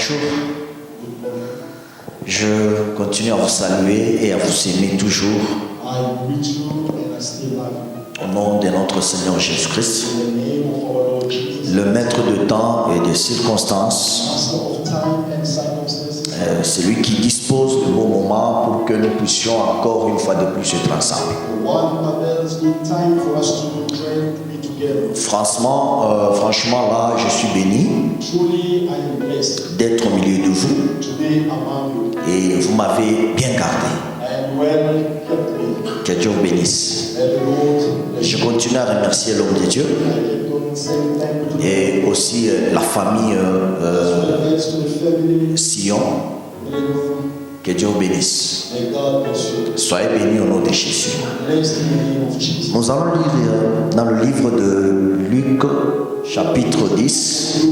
Bonjour. Je continue à vous saluer et à vous aimer toujours. Au nom de notre Seigneur Jésus-Christ, le maître de temps et de circonstances, celui qui dispose de bons moments pour que nous puissions encore une fois de plus être ensemble. Franchement là, je suis béni d'être au milieu de vous et vous m'avez bien gardé. Que Dieu vous bénisse. Je continue à remercier l'homme de Dieu et aussi la famille Sion. Que Dieu vous bénisse. Soyez bénis au nom de Jésus. Nous allons lire dans le livre de Luc, chapitre 10.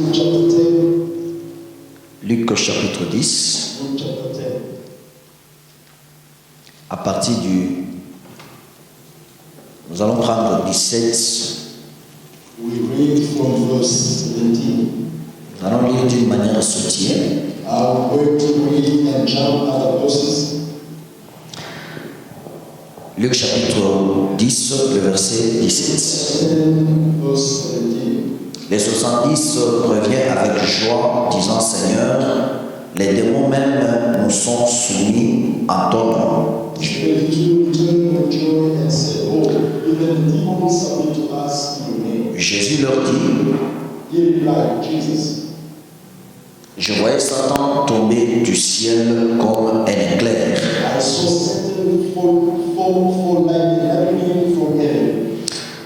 Luc, chapitre 10. À partir du... Nous allons prendre 17. Nous allons lire d'une manière soutienne. Luc chapitre 10, le verset 17. Les 70 reviennent avec joie, disant: Seigneur, les démons même nous sont soumis à ton nom. Jésus leur dit: je voyais Satan tomber du ciel comme un éclair.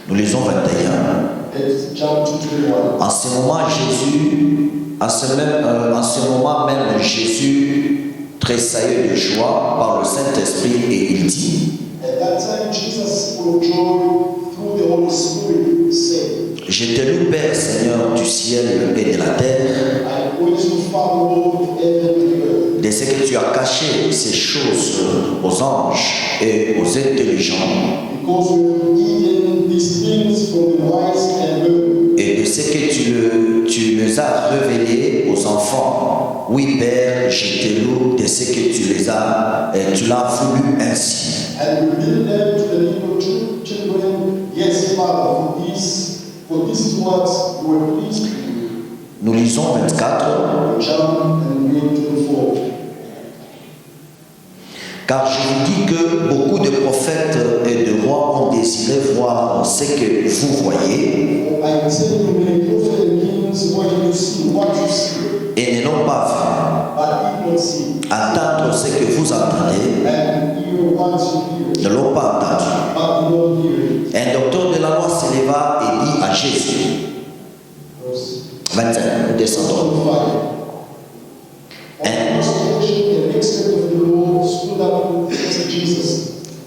Nous lisons 21. En ce moment même, Jésus tressaillait de joie par le Saint-Esprit et il dit: je te loue, Père, Seigneur du ciel et de la terre, de ce que tu as caché ces choses aux anges et aux intelligents, et de ce que tu les as révélés aux enfants. Oui, Père, je te loue de ce que tu l'as voulu ainsi. Nous lisons 24. Car je vous dis que beaucoup de prophètes et de rois ont désiré voir ce que vous voyez et ne l'ont pas vu. Entendre ce que vous entendez, ne l'ont pas entendu. Un docteur de la loi se leva et dit à Jésus, 25, nous descendons.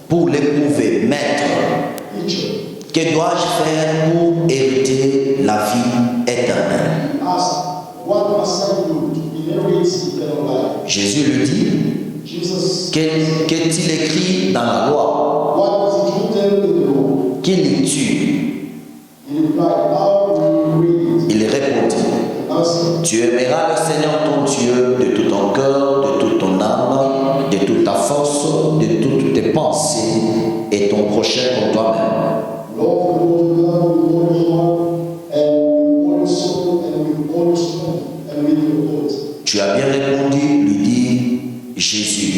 Pour l'éprouver, Maître, que dois-je faire pour hériter la vie éternelle? Jésus lui dit: qu'est-il écrit dans la loi? Qui lis-tu? Il répondit: tu aimeras le Seigneur ton Dieu de tout ton cœur, de toute ton âme, de toute ta force, de toutes tes pensées, et ton prochain comme toi-même. Tu as bien répondu, lui dit Jésus.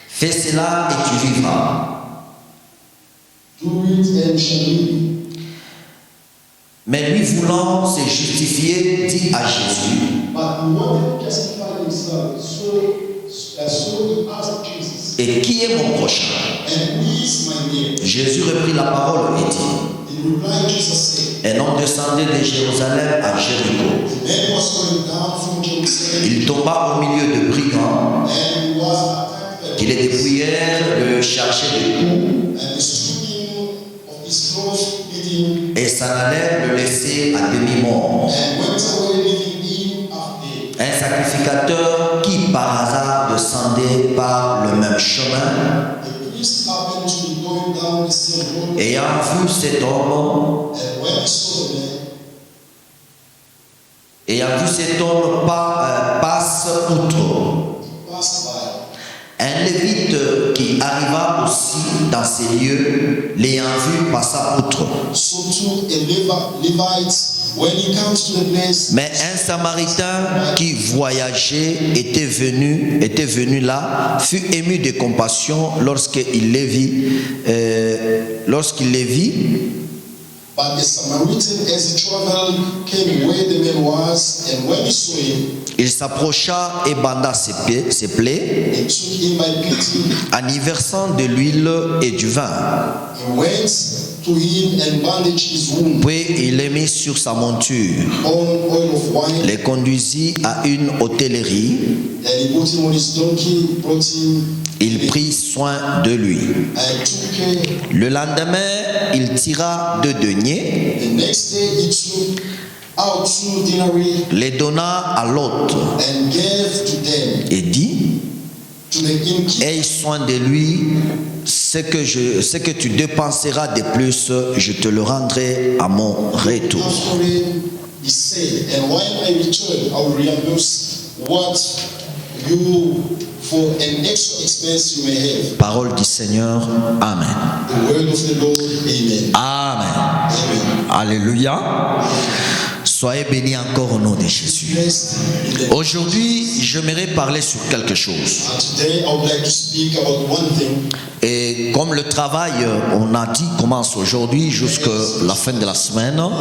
Fais cela et tu vivras. Mais lui voulant se justifier, dit à Jésus: et qui est mon prochain? Jésus reprit la parole et dit: un homme descendait de Jérusalem à Jéricho. Il tomba au milieu de brigands qui les dépouillèrent, le cherchaient de coups et s'en allèrent le laisser à demi-mort. Un sacrificateur qui par hasard descendait par le même chemin, ayant vu cet homme, Ayant vu cet homme passe outre. Un lévite qui arriva aussi dans ces lieux, l'ayant vu, passa outre. Mais un Samaritain qui voyageait était venu là, fut ému de compassion lorsqu'il les vit. But the Samaritan, as he traveled, came where the man was, and when he saw him, il s'approcha et banda ses plaies, and took him by pity, en y versant de l'huile et du vin. He went to him and bandaged his wound. Puis il les mit sur sa monture, Oil of wine, les conduisit à une hôtellerie. and he put him on his donkey, brought him. Il prit soin de lui. Le lendemain, il tira 2 deniers, The next day he took out 2 denarii, les donna à l'hôte and gave to them, et dit: to the innkeeper, aie soin de lui, ce que tu dépenseras de plus, je te le rendrai à mon retour. After him, he said, and when I return, I will reimburse what you for an extra expense you may have. Parole du Seigneur. Amen. The word of the Lord. Amen. Amen. Amen. Alléluia. Soyez bénis encore au nom de Jésus. Aujourd'hui, j'aimerais parler sur quelque chose. Today I would like to speak about one thing. Et comme le travail, on a dit, commence aujourd'hui jusqu'à la fin de la semaine, Up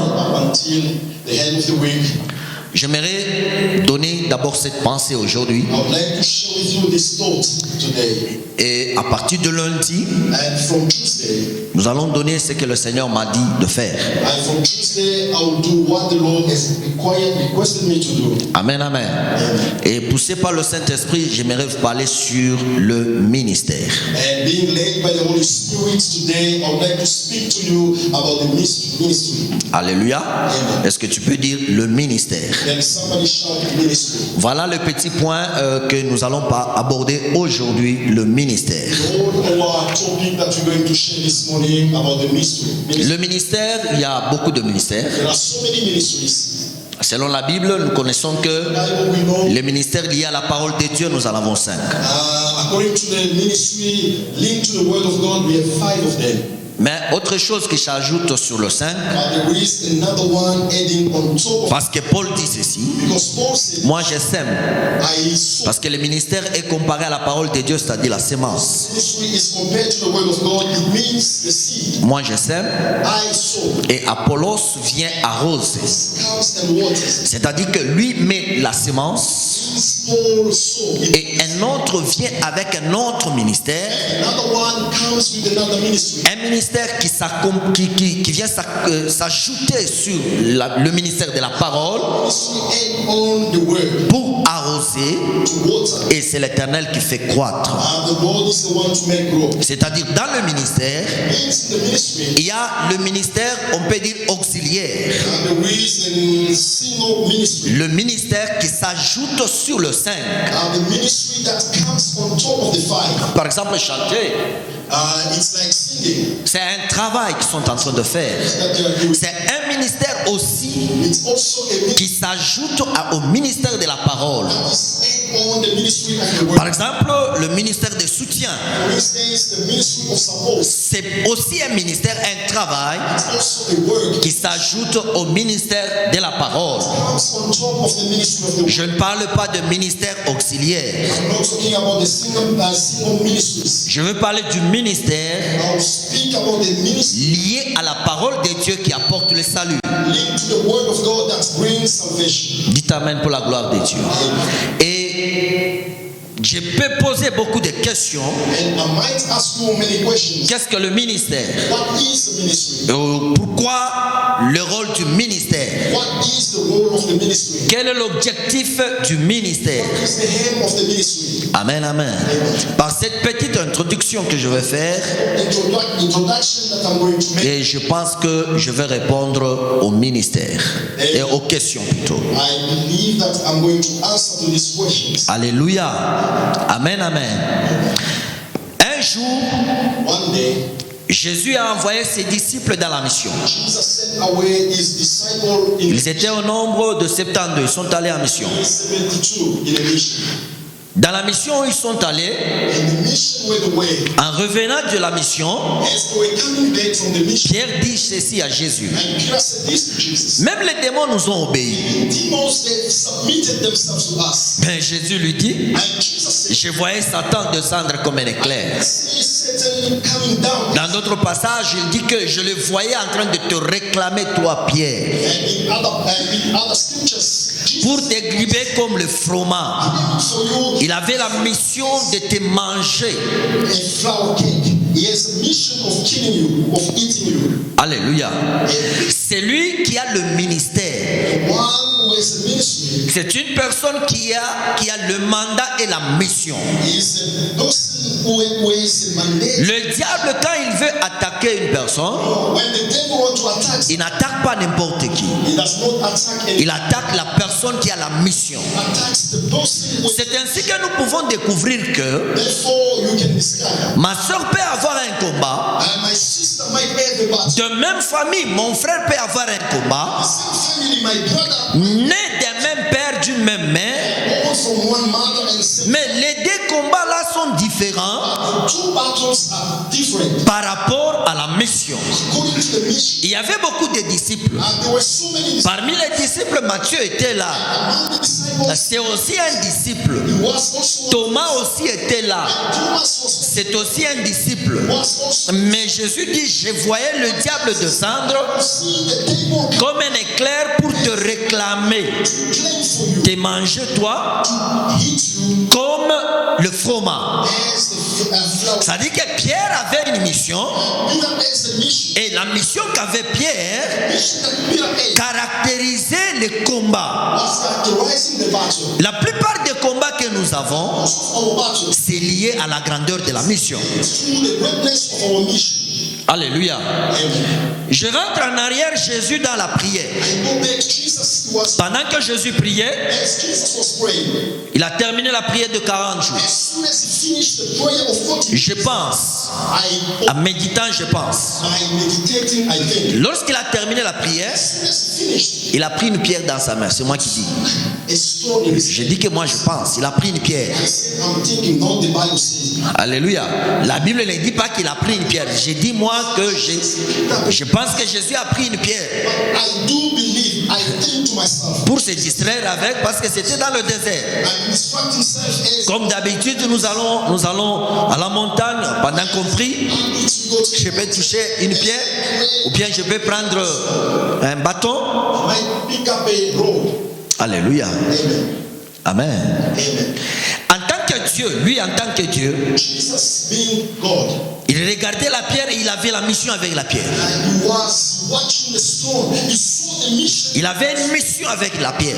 until the end of the week, j'aimerais donner d'abord cette pensée aujourd'hui. I would like to share with you this thought today. Et à partir de lundi, And from Tuesday, nous allons donner ce que le Seigneur m'a dit de faire. and from Tuesday, I will do what the Lord has requested me to do. Amen, amen. Et poussé par le Saint-Esprit, j'aimerais vous parler sur le ministère. And being led by the Holy Spirit today, I would like to speak to you about the ministry. Alléluia. Est-ce que tu peux dire le ministère? Then somebody shout ministry. Voilà le petit point que nous allons aborder aujourd'hui, le ministère. All our topic that we're going to share this morning about the ministry. Le ministère, il y a beaucoup de ministères. There are so many ministries. Selon la Bible, nous connaissons que Bible we know. les ministères liés à la parole de Dieu, nous en avons 5. According to the ministry linked to the Word of God, we have 5 of them. Mais autre chose qui s'ajoute sur le 5, But there is another one adding on top of parce que Paul dit ceci: because Paul said, moi je sème, I sow. parce que le ministère est comparé à la parole de Dieu, c'est-à-dire la sémence. Ministry is compared to the Word of God. It means the seed. Moi je sème I sow. et Apollos vient arroser. Comes and waters. C'est-à-dire que lui met la sémence Paul sow. et un autre vient avec un autre ministère. Another one comes with another ministry. Un ministère qui vient s'ajouter sur le ministère de la parole Ministry add on the Word pour arroser, to water. et c'est l'Éternel qui fait croître. The Lord is the one to make grow. C'est-à-dire dans le ministère, Means the ministry. il y a le ministère, on peut dire auxiliaire, There is a single ministry. le ministère qui s'ajoute sur le 5. The ministry that comes on top of the 5. Par exemple, chanter, It's like singing. c'est un travail qu'ils sont en train de faire. That they are doing. C'est un ministère aussi It's also a ministry qui s'ajoute au ministère de la parole. that is add on the ministry of the Word. Par exemple, le ministère de soutien, For instance, the ministry of support. c'est aussi un ministère, un travail It's also a work. qui s'ajoute au ministère de la parole. Comes on top of the ministry of the Word. Je ne parle pas de ministère auxiliaire. I'm not talking about the single ministries. Je veux parler du ministère I'll speak about the ministry lié à la parole de Dieu qui apporte le salut. linked to the Word of God that brings salvation. Dites amen pour la gloire de Dieu. Et je peux poser beaucoup de questions. And I might ask you many questions. Qu'est-ce que le ministère? What is the ministry? Pourquoi le rôle du ministère? What is the role of the ministry? Quel est l'objectif du ministère? What is the aim of the ministry? Amen, amen. Par cette petite introduction que je vais faire, Introduction that I'm going to make. et je pense que je vais répondre au ministère et aux questions plutôt. I believe that I'm going to answer to these questions. Alléluia. Amen, amen. Un jour, One day, Jésus a envoyé ses disciples dans la mission. Ils étaient au nombre de 72. Ils sont allés en mission. Dans la mission où ils sont allés, en revenant de la mission, Pierre dit ceci à Jésus. Même les démons nous ont obéi. Mais Jésus lui dit, je voyais Satan descendre comme un éclair. Dans d'autres passages, il dit que je le voyais en train de te réclamer, toi, Pierre, pour t'égriber comme le froment. Il avait la mission de te manger. Alléluia. C'est lui qui a le ministère. C'est une personne qui a le mandat et la mission. Le diable, quand il veut attaquer une personne, il n'attaque pas n'importe qui. Il attaque la personne qui a la mission. C'est ainsi que nous pouvons découvrir que ma soeur peut avoir un combat. De même famille, mon frère peut avoir un combat. Né d'un même père, d'une même mère. Mais les deux combats là sont différents par rapport à la mission. Il y avait beaucoup de disciples. Parmi les disciples, Matthieu était là. C'est aussi un disciple. Thomas aussi était là. C'est aussi un disciple. Mais Jésus dit, je voyais le diable descendre comme un éclair pour te réclamer, te manger toi comme le froment. Ça dit que Pierre avait une mission, et la mission qu'avait Pierre caractérisait les combats. La plupart des combats que nous avons, c'est lié à la grandeur de la mission. Alléluia. Je rentre en arrière, Jésus dans la prière. Pendant que Jésus priait, il a terminé la prière de 40 jours. Je pense, en méditant, je pense. Lorsqu'il a terminé la prière, il a pris une pierre dans sa main. C'est moi qui dis. Je dis que moi je pense. Il a pris une pierre. Alléluia. La Bible ne dit pas qu'il a pris une pierre. J'ai dit moi que je pense que Jésus a pris une pierre pour se distraire avec, parce que c'était dans le désert. Comme d'habitude, nous allons à la montagne. Pendant qu'on prie, je peux toucher une pierre, ou bien je peux prendre un bâton. Alléluia. Amen. En tant que Dieu, lui en tant que Dieu, il regardait la pierre et il avait la mission avec la pierre. Il avait une mission avec la pierre.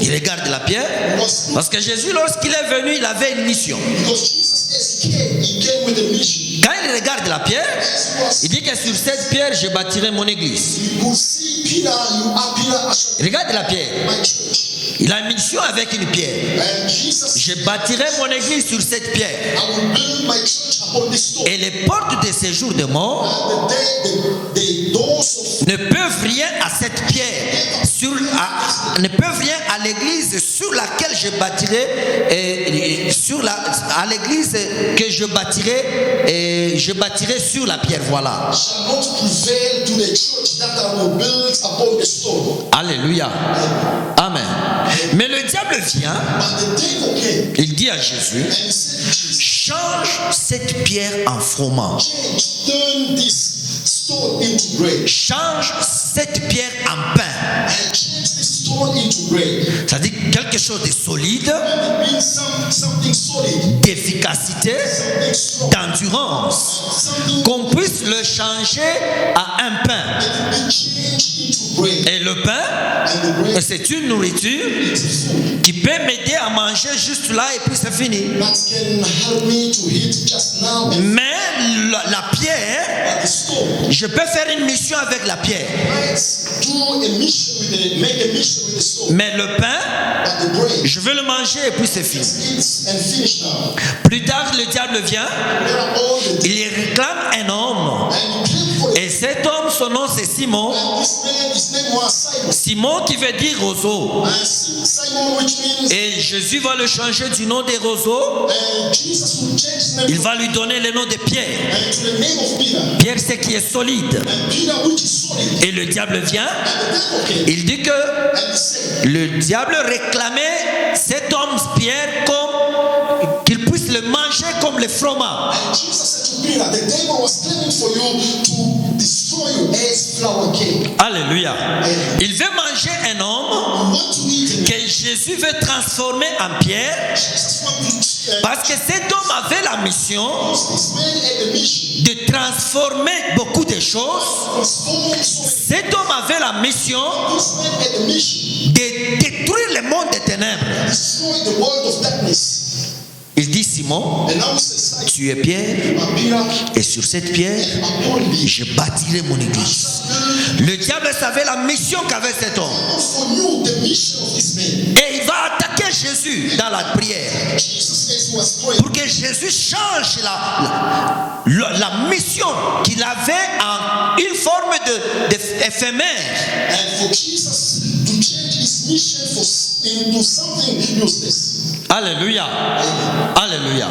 Il regarde la pierre parce que Jésus, lorsqu'il est venu, il avait une mission. Quand il regarde la pierre, il dit que sur cette pierre, je bâtirai mon église. Regarde la pierre. Il a une mission avec une pierre. Je bâtirai mon église sur cette pierre. Et les portes de séjour de mort ne peuvent rien à cette pierre, ne peuvent rien à l'église sur laquelle je bâtirai, à l'église que je bâtirai sur la pierre. Voilà. Alléluia. Amen. Mais le diable vient, il dit à Jésus, change cette pierre en froment. Change cette pierre en pain. Ça dit quelque chose de solide, d'efficacité, d'endurance, qu'on puisse le changer à un pain. Et le pain, c'est une nourriture qui peut peut m'aider à manger juste là et puis c'est fini. that can help me to eat just now. Mais la pierre, The stone je peux faire une mission avec la pierre. might do a mission make a mission with the stone. Mais le pain, But the bread, je veux le manger et puis c'est fini. eat and finish now. Plus tard, le diable vient, There are all the il réclame un homme. and you claim for it. Et cet homme, son nom c'est Simon. And this man, his name was Simon. Simon qui veut dire roseau. And Simon, which means Et Jésus va le changer du nom des roseaux. Jesus will change his name Il va lui donner le nom de Pierre. and to the name of Peter. Pierre, c'est qui est solide. And Peter, which is solid. Et le diable vient. And the devil came Il dit que and he said, le diable réclamait cet homme Pierre comme qu'il puisse le manger comme le fromage. and Jesus said to Peter, the devil was claiming for you to destroy you as flour cake. Alléluia. Il veut manger un homme You want to eat him. que Jésus veut transformer en pierre Jesus wanted to parce que cet homme avait la mission this man had a mission. de transformer beaucoup de choses. Transform so Cet homme avait la mission this man had a mission. de détruire le monde des ténèbres. Destroy the world of darkness. Il dit Simon, And now he says, Simon, tu es Pierre Peter, et sur cette pierre, upon thee. je bâtirai mon église. Le diable savait la mission qu'avait cet homme. For you, the mission of this man. Et il va attaquer Jésus dans la prière Jesus, as he was praying, pour que Jésus change la mission qu'il avait en une forme éphémère. and for Jesus to change his mission into something useless. Alléluia. Alléluia.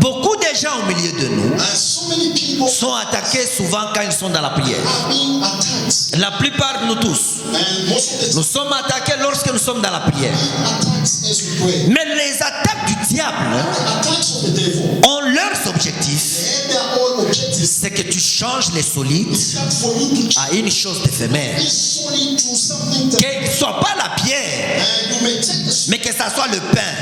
Beaucoup de gens au milieu de nous And so many people sont attaqués souvent quand ils sont dans la prière. are being attacked. La plupart de nous tous, And most of the time, nous sommes attaqués lorsque nous sommes dans la prière. attacks as we pray. Mais les attaques du diable The attacks of the devil, ont leurs objectifs. they have their own objectives. C'est que tu changes les solides That for you to à une chose d'éphémère. be solid to something that Que ce soit pas la pierre, and you may take the mais que ça soit le pain,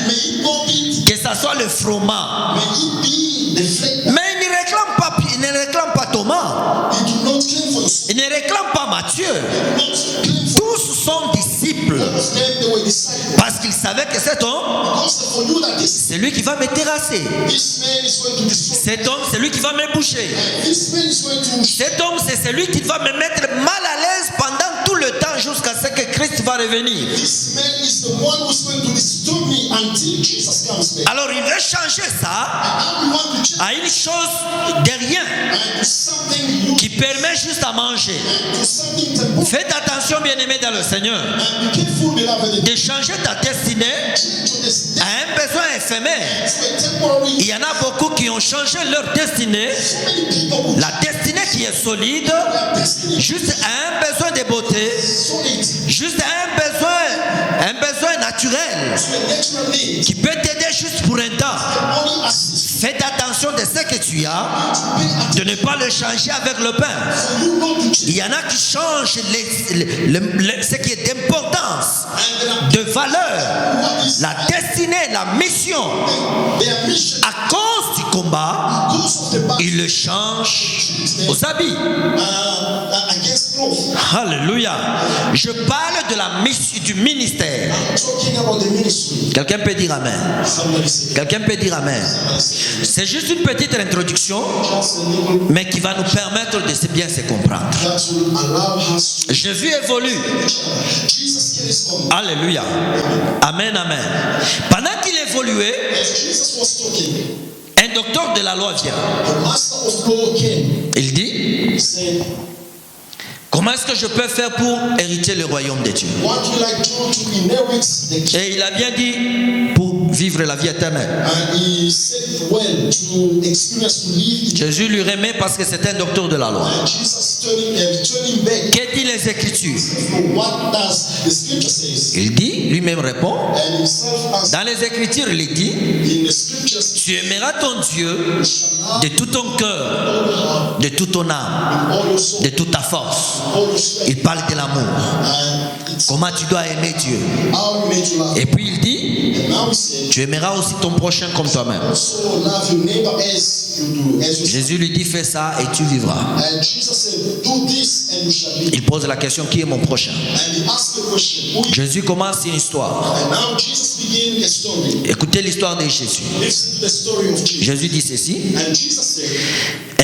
may it not be, que ça soit le fromage. may it be the flavor. Mais il ne réclame pas Thomas, He do not claim for the soul. il ne réclame pas Matthieu. He do not claim for Tous sont disciples all of them. They were disciples. parce qu'ils savaient que cet homme, Because for you that c'est lui qui va me terrasser. this man is going to destroy. Cet homme, c'est lui qui va me boucher. This man is going to Cet homme, c'est celui qui va me mettre mal à l'aise pendant tout le temps jusqu'à ce que Christ va revenir. this man is the one who's going to disturb me until Jesus comes back. Alors il veut changer ça How we want to change à une chose de rien and to something new, qui permet juste à manger. to something temporal. Faites attention, bien-aimés dans le Seigneur, And be careful, beloved, de changer ta destinée change your destiny à un besoin éphémère. to a temporary. Il y en a beaucoup qui ont changé leur destinée, So many people who la destinée qui est solide, have destiny juste à un besoin de beauté, solid juste à un besoin naturel to a natural need. qui peut t'aider juste pour un temps. Only assist Faites attention de ce que tu as, to pay attention. de ne pas le changer avec le pain. For you not to change. Il y en a qui changent ce qui est d'importance, And there are de valeur, what is la destinée, la mission. their mission À cause du combat, because of the battle ils le changent aux habits. against growth. Alléluia. Je parle de la mission, du ministère. I'm talking about the ministry. Quelqu'un peut dire Amen. Somebody say, Quelqu'un peut dire Amen. C'est juste une petite introduction, just a little mais qui va nous permettre de bien se comprendre. that will allow us to Jésus évolue. Jesus carries on. Alléluia. Amen, amen. Pendant qu'il évoluait, As Jesus was talking, un docteur de la loi vient. the master of law came. Il dit, He said, comment est-ce que je peux faire pour hériter le royaume de Dieu? what will I do to inherit the kingdom? Et il a bien dit, pour vivre la vie éternelle. And he said, well, to experience to live in. Jésus lui remet parce que c'est un docteur de la loi. And Jesus turning back. Que dit les Écritures? What does the scripture says? Il dit, lui-même répond, And himself answered, dans les Écritures, il dit, in the scriptures, tu aimeras ton Dieu you shall love de tout ton cœur, de toute ton âme, all your soul, de toute ta force. all your strength. Il parle de l'amour. And it's Comment tu dois aimer Dieu. how you need to love. Et puis il dit, And now he said, tu aimeras aussi ton prochain comme toi-même. so love your neighbor as you do, as yourself. Jésus lui dit, fais ça et tu vivras. And Jesus said, do this and you shall live. Il pose la question, qui est mon prochain? And he asked the question, who is. Jésus commence une histoire. And now Jesus Écoutez l'histoire de Jésus. Listen to the story of Jesus. Jésus dit ceci. And Jesus said,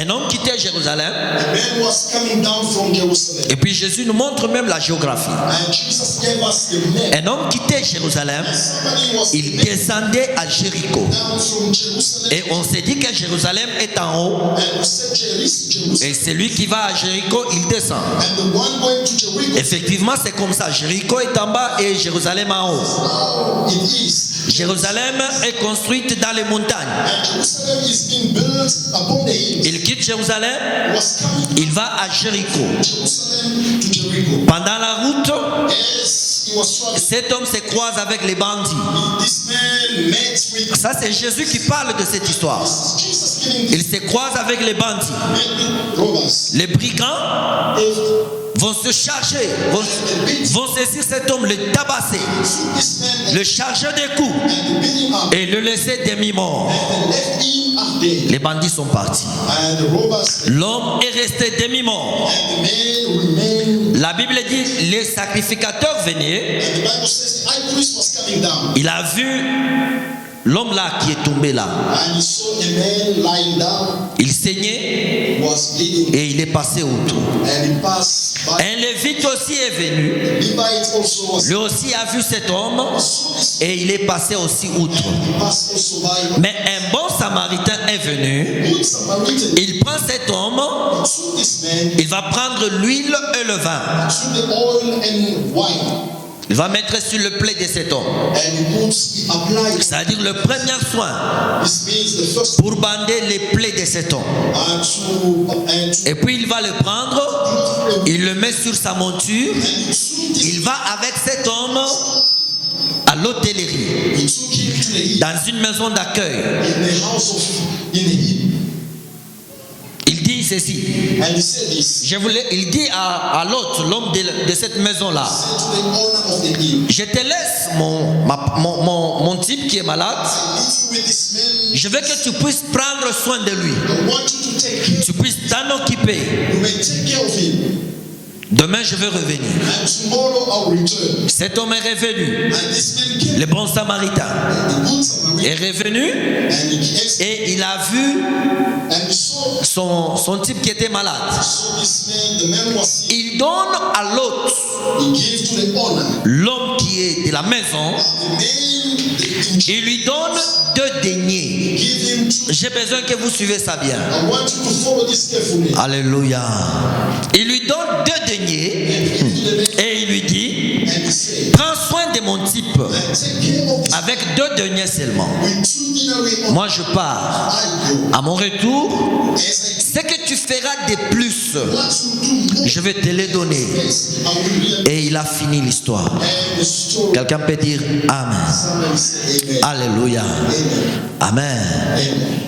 Un homme quittait Jérusalem. a man was coming down from Jerusalem. Et puis Jésus nous montre même la géographie. And Jesus gave us the map. Un homme quittait Jérusalem. Somebody was Il descendait à Jéricho. down from Jerusalem. Et on s'est dit que Jérusalem est en haut. And we said, Jerusalem. Et celui qui va à Jéricho, il descend. And the one going to Jericho, Effectivement, c'est comme ça. Jéricho est en bas et Jérusalem en haut. now it is. Jérusalem est construite dans les montagnes. And Jerusalem is being built upon the hills. Il quitte Jérusalem, He was coming il va à Jéricho. from Jerusalem to Jericho. Pendant la route, As he was traveling, cet homme se croise avec les bandits. this man met with Ça, c'est Jésus qui parle de cette histoire. Jesus giving this Il se croise avec les bandits. man with robbers. Les brigands If vont se charger, vont saisir cet homme, le tabasser, this man le charger des coups and beat him up et le laisser demi-mort. and left him up there, Les bandits sont partis. and the robbers L'homme est resté demi-mort. and the man remained. La Bible dit, les sacrificateurs venaient. And the Bible says the high priest was coming down, Il a vu l'homme là qui est tombé là. and he saw a man lying down, Il saignait was bleeding, et il est passé outre. and he passed by. Un lévite aussi est venu. Levite also was. Lui aussi a vu cet homme Saw this, et il est passé aussi outre. he passed also by. Mais un bon samaritain est venu. Good Samaritan Il prend cet homme, took this man, il va prendre l'huile et le vin. took the oil and wine, Il va mettre sur le plaid de cet homme. and he applied. C'est-à-dire le premier soin This means the first pour bander les plaies de cet homme. and Et puis il va le prendre, il le met sur sa monture, il va avec cet homme à l'hôtellerie, he took him to the hill, dans une maison d'accueil. in the house of in the hill, Il dit ceci. and he said this. Il dit à l'hôte, l'homme de cette maison-là, Said to the owner of the hill, je te laisse mon type qui est malade. I leave you with this man. Je veux que tu puisses prendre soin de lui. I want you to take care. Tu puisses t'en occuper. You may take care of him, Demain, je vais revenir. and tomorrow I'll return. Cet homme est revenu. And this man came, Le bon samaritain the good Samaritan, est revenu and he came, et il a vu and he saw son type qui était malade. this man. The man was sick. Il donne à l'autre, He gave to the owner. l'homme qui est de la maison, The man, il lui donne 2 deniers. give him two. J'ai besoin que vous suivez ça bien. I want you to follow this carefully. Alléluia. Il lui donne 2 deniers et il lui dit, And he said, prends soin de mon type take care of this avec 2 deniers seulement. with 2 denarii on Moi je pars. I go. À mon retour, As I ce que tu feras de plus, what you do more, je vais te les donner. yes, I will really. Et il a fini l'histoire. And the story. Quelqu'un peut dire Amen. Somebody say amen. Alléluia. Amen. Amen. Amen.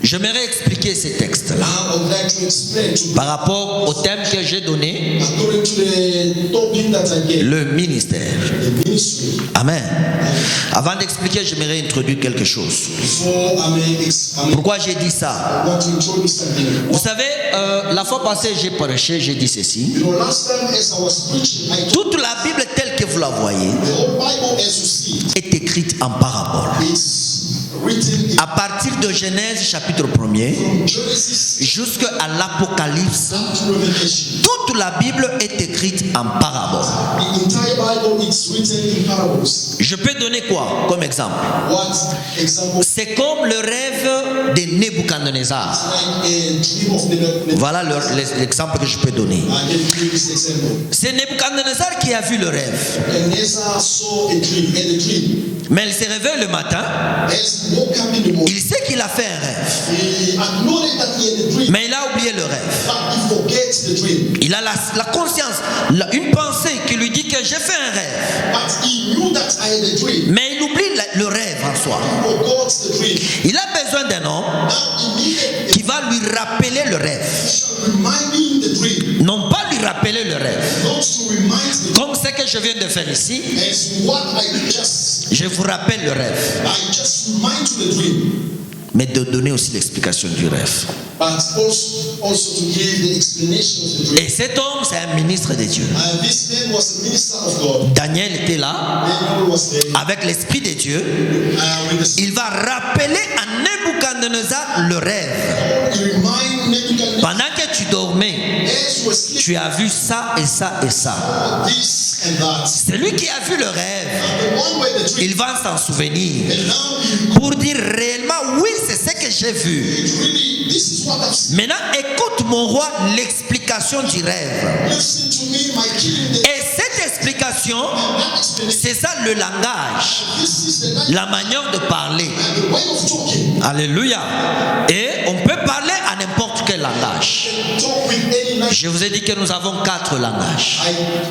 J'aimerais expliquer ces textes-là Now I would like to explain to par rapport au thème que j'ai donné, according to the topic that I gave, le ministère. the ministry. Amen. Avant d'expliquer, j'aimerais introduire quelque chose. Before I Pourquoi j'ai dit ça? want to introduce something. Vous savez, la fois passée, j'ai prêché, j'ai dit ceci. You know, last time as I was preaching, I told Toute la Bible telle que vous la voyez the whole Bible as you see it, est écrite en parabole. it's written in À partir de Genèse chapitre 1er from Genesis jusqu'à l'Apocalypse, to Revelation. toute la Bible est écrite en parabole. The entire Bible is written in parables. Je peux donner quoi comme exemple? What example? C'est comme le rêve de Nebuchadnezzar. Like a dream of the Voilà l'exemple que je peux donner. I can give you this example. C'est Nebuchadnezzar qui a vu le rêve. Nebuchadnezzar saw a dream, and the dream. Mais il s'est réveillé le matin, As he woke up in the morning, il sait qu'il a fait un rêve. he acknowledged that he had a dream, Mais il a oublié le rêve. but he forgets the dream. Il a la conscience, une pensée qui lui dit que j'ai fait un rêve. But he knew that I had a dream. Mais il oublie le rêve en soi. He forgot the dream. Il a besoin d'un homme Now he needed qui va lui rappeler le rêve. a remind him the dream, Non pas lui rappeler le rêve. not to remind him Comme ce que je viens de faire ici, as what I just je vous rappelle le rêve. I just remind you the dream. mais de donner aussi l'explication du rêve. But also to give the explanation of the dream. Et cet homme, c'est un ministre de Dieu. And this man was a minister of God. Daniel était là, Daniel was there. avec l'Esprit de Dieu. With the Il va rappeler à Nebuchadnezzar le rêve. remind Nebuchadnezzar, Pendant que tu dormais, as you were sleeping, tu as vu ça et ça et ça. this and that. Celui qui a vu le rêve, The one where the dream, il va s'en souvenir and now pour dire réellement, oui, c'est ce que j'ai vu. really, this is what I've seen. Maintenant, écoute mon roi l'explication du rêve. Listen to me, my king. Et cette explication, That explanation, c'est ça le langage, this is the language la manière de parler. and the way of talking. Alléluia. Et on peut parler à n'importe quel langage. Talk with any language. Je vous ai dit que nous avons 4 langages.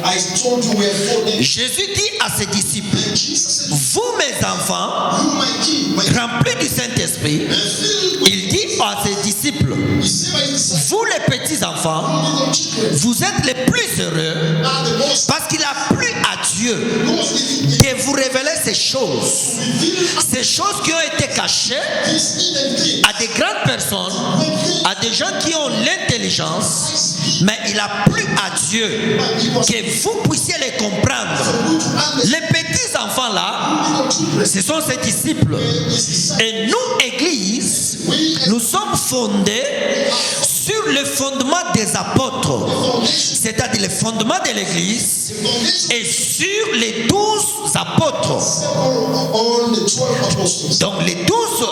I told you we have 4 languages. Jésus dit à ses disciples, And Jesus said, vous mes enfants, you, my king, my remplis du Saint-Esprit, and filled with, il dit à ses disciples, he said by his disciples, vous les petits enfants, little children vous êtes les plus heureux are the most, parce qu'il a plu à Dieu most de vous révéler ces choses. Ces choses qui ont été cachées this hidden thing. à des grandes personnes, à des gens qui ont l'intelligence, mais il a plu à Dieu que vous puissiez les comprendre. Les petits enfants là, ce sont ses disciples. Et nous, Église, nous sommes fondés sur le fondement des apôtres, c'est-à-dire le fondement de l'Église, et sur les 12 apôtres. On the 12 apostles. Donc les 12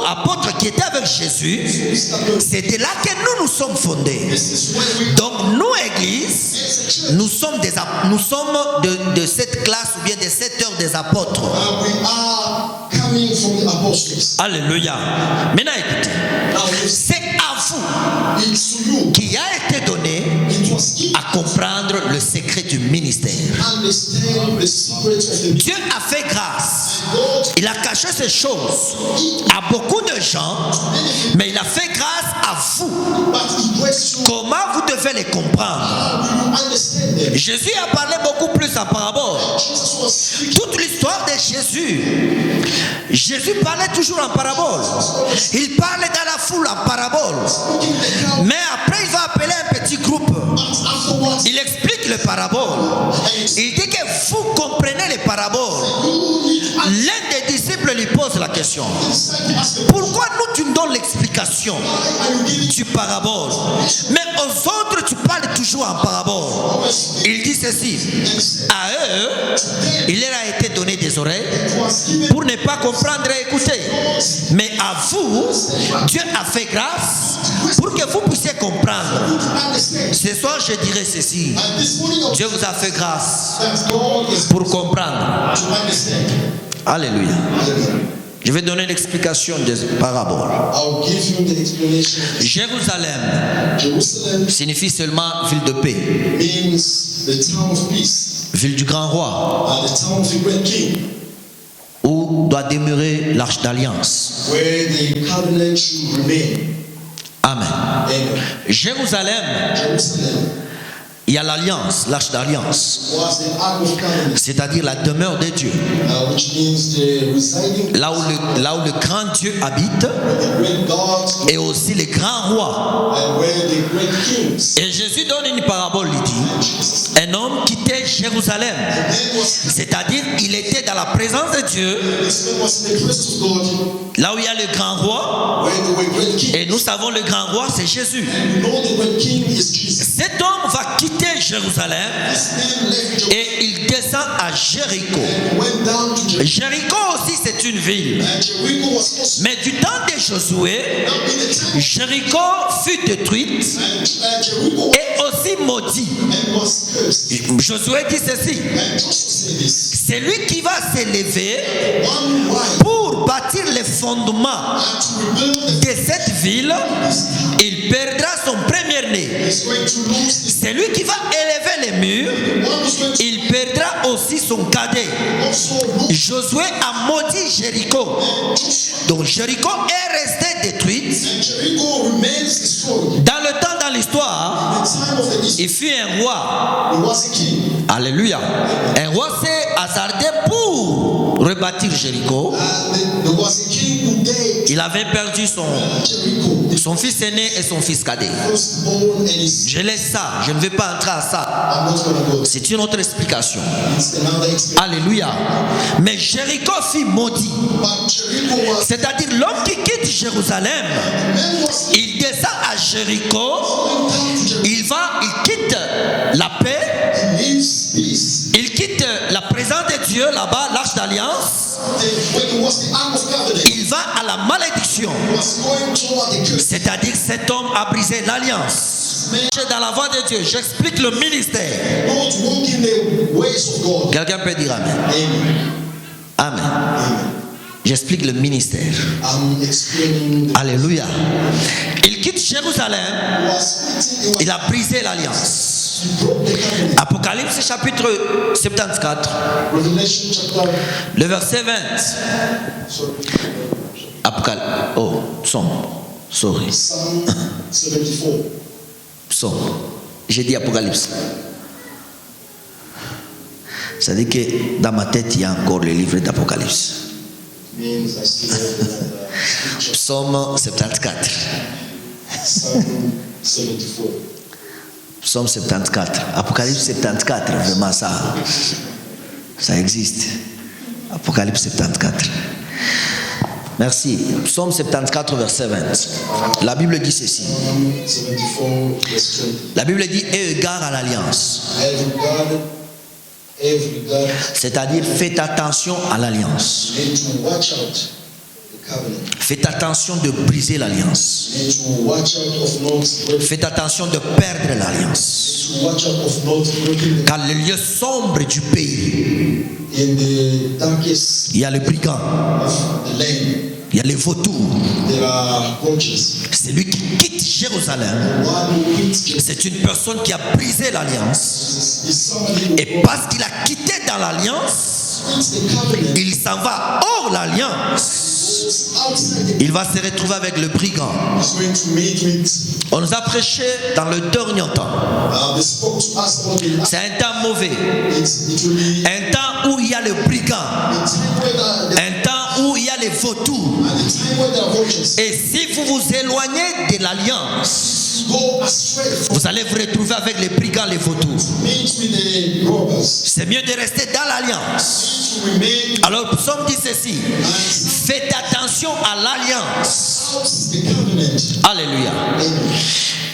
apôtres qui étaient avec Jésus, c'était là que nous sommes fondés. This is where we, Donc nous, Église, nous sommes de cette classe ou bien de cette heure des apôtres. we are coming from the apostles. Alléluia. Maintenant écoutez, Now, c'est à vous it's to you. qui a été donné It was given à comprendre le secret du ministère. to understand the secret of the Dieu a fait grâce. God. Il a caché ces choses à beaucoup de gens, mais il a fait grâce à vous. But he blessed you. Comment vous devez les comprendre? How do you understand them? Jésus a parlé beaucoup plus en parabole. Jesus was speaking. Toute l'histoire de Jésus parlait toujours en parabole. Il parlait dans la foule en parabole. Speaking the crowd. Mais après, il va appeler un petit groupe. But afterwards, Il explique les paraboles. Il dit que vous comprenez les paraboles. L'un des disciples lui pose la question. Pourquoi nous tu nous donnes l'explication du parabole, mais aux autres tu parles toujours en parabole? Il dit ceci. À eux, il leur a été donné des oreilles pour ne pas comprendre et écouter. Mais à vous, Dieu a fait grâce pour que vous puissiez comprendre. Ce soir, je dirais ceci. and this morning of Dieu vous a fait grâce that God is pour comprendre. to understand. Alléluia. Je vais donner l'explication des paraboles. I'll give you the explanation. Jérusalem Jerusalem signifie seulement ville de paix, means the town of peace, ville du grand roi, the town of the great king, où doit demeurer l'arche d'alliance. where the covenant should remain. Amen. And Jérusalem, Jerusalem il y a l'alliance, l'arche d'alliance, was the ark of covenant, c'est-à-dire la demeure de Dieu. which means the residing, Là où le grand Dieu habite, the great God, et aussi les grands rois. and where the great kings. Et Jésus donne une parabole, il dit, un homme quittait Jérusalem, Man was, c'est-à-dire il était dans la présence de Dieu, this man was in the presence of God, là où il y a le grand roi, where there were great kings. et nous savons le grand roi c'est Jésus. And you know the great king is Jesus. Cet homme va quitter Jérusalem This man left Jerusalem et il descend à Jéricho. and went down to Jericho. Jéricho aussi c'est une ville. And Jericho was also, Mais du temps de Josué, now in the time, Jéricho fut détruite and Jericho et aussi maudit. and was cursed. Josué dit ceci, And Joshua said this, c'est lui qui va s'élever one wife pour bâtir les fondements and to rebuild the de cette ville, il perdra son premier-né. is going to lose his C'est lui qui va élever les murs, one is going to il perdra aussi son cadet. also lose. Josué a maudit Jéricho. Donc Jéricho est restée détruite. And Jericho remains destroyed. Dans le temps, dans l'histoire, In the time of the East, il fut un roi. he was a king. Alléluia. Un roi s'est hasardé pour rebâtir Jéricho. And there was a king who died. Il avait perdu son fils aîné et son fils cadet. Je laisse ça, je ne vais pas entrer à ça. C'est une autre explication. Alléluia. Mais Jéricho fut maudit. C'est-à-dire l'homme qui quitte Jérusalem, il descend à Jéricho, il quitte la paix, il quitte la présence de Dieu là-bas, l'arche d'alliance. Il va à la malédiction. C'est-à-dire cet homme a brisé l'alliance. Dans la voie de Dieu, j'explique le ministère. Quelqu'un peut dire Amen. Amen. J'explique le ministère. Alléluia. Il quitte Jérusalem. Il a brisé l'alliance. Apocalypse chapitre 74. Le verset 20. Apocalypse. Oh, Psaume. Sorry. Psaume. J'ai dit Apocalypse. Ça dit que dans ma tête, il y a encore le livre d'Apocalypse. Psaume 74. Psaume 74. Apocalypse 74. Vraiment, ça existe. Apocalypse 74. Merci. Psaume 74, verset 20. La Bible dit ceci. La Bible dit, aie égard à l'alliance. C'est-à-dire, faites attention à l'alliance. Faites attention de briser l'alliance. Faites attention de perdre l'alliance. Car le lieu sombre du pays, il y a les brigands, il y a les vautours. Celui qui quitte Jérusalem, c'est une personne qui a brisé l'alliance. Et parce qu'il a quitté dans l'alliance, il s'en va hors l'alliance. Il va se retrouver avec le brigand. On nous a prêché dans le dernier temps. C'est un temps mauvais. Un temps où il y a le brigand. Un temps où il y a les vautours. Et si vous vous éloignez de l'alliance, vous allez vous retrouver avec les brigands, les vautours. C'est mieux de rester dans l'alliance. Alors le psaume dit ceci: faites attention à l'alliance. Alléluia.